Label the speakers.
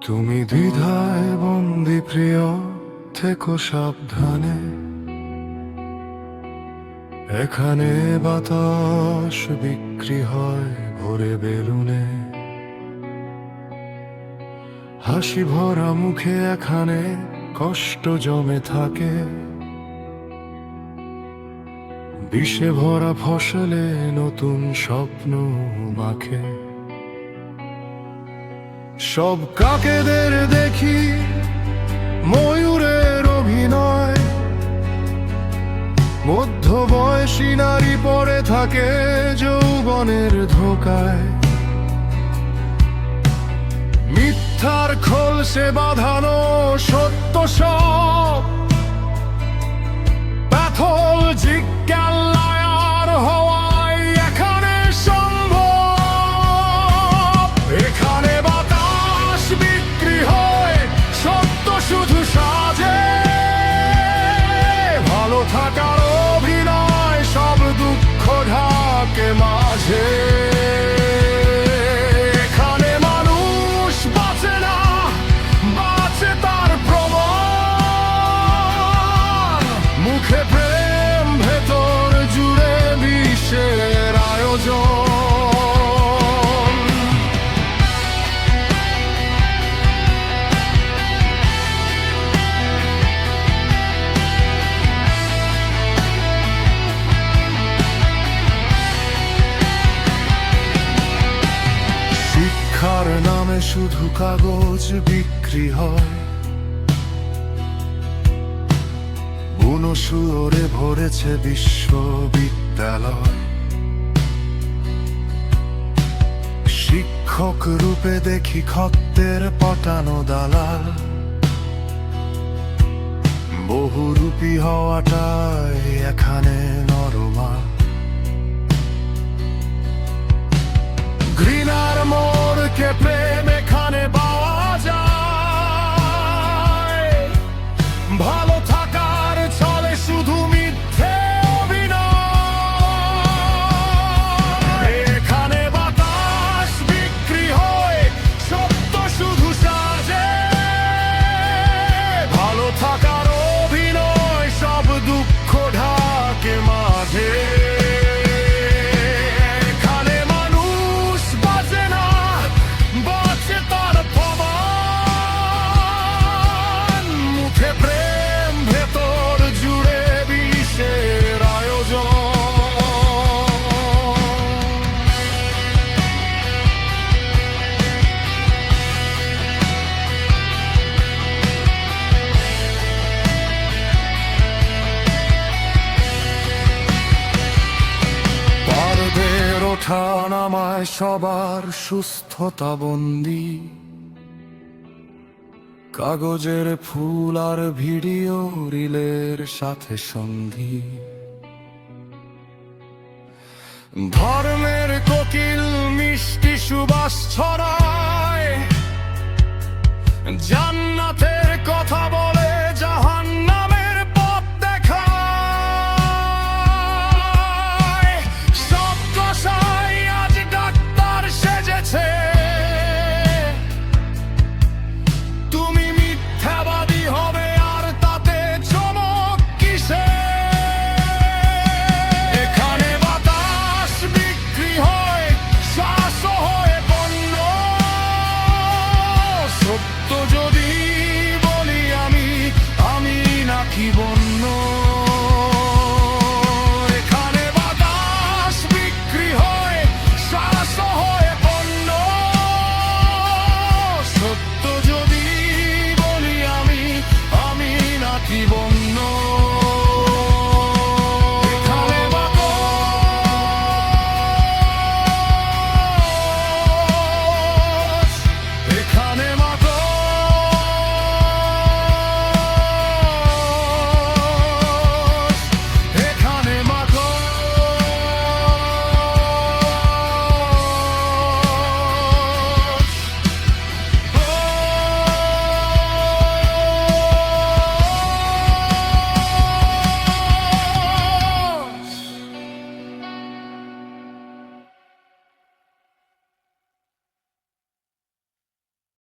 Speaker 1: তুমি দ্বিধায় বন্দি প্রিয়, থেকো সাবধানে। এখানে বাতাস বিক্রি হয় ভরে বেলুনে। হাসি ভরা মুখে এখানে কষ্ট জমে থাকে। বিষে ভরা ফসলে নতুন স্বপ্ন মাখে। সব কাকেদের দেখি ময়ূরের অভিনয়। মধ্য বয়সী নারী পড়ে থাকে যৌবনের ধোকায়। মিথ্যার খোলসে বাঁধানো সত্য সব পাথর জিজ্ঞালায়ার হওয়ায় এখানে সম্ভব। এখানে বাতাস বিক্রি হয়, সত্য শুধু সাজে। ভালো থাকার অভিনয়, সব দুঃখ ঢাকে মাঝে। এখানে মানুষ বাঁচে না, বাঁচে তার প্রমাণ। মুখে প্রেম, ভেতর জুড়ে বিশ্বের আয়োজন। শিক্ষার নামে শুধু কাগজ বিক্রি হয়। বুনো শুয়োরে ভরেছে বিশ্ববিদ্যালয়। শিক্ষক রূপে দেখি খদ্দের পটানো দালাল। বহুরূপী হওয়াটাই এখানে নরমাল। ঘৃণার মোড়কে প্রেম এখানে পাওয়া যায়। ভালো থাকার চলে শুধু মিথ্যে অভিনয়। এখানে বাতাস বিক্রি হয়, সত্য শুধু সাজে। ভালো থাকার অভিনয়, সব দুঃখ ঢাকে মাঝে। ওঠানামায় সবার সুস্থতা বন্দী। কাগজের ফুল আর ভিডিও রিলের সাথে সন্ধি। ধর্মের কোকিল মিষ্টি সুবাস ছড়ায়।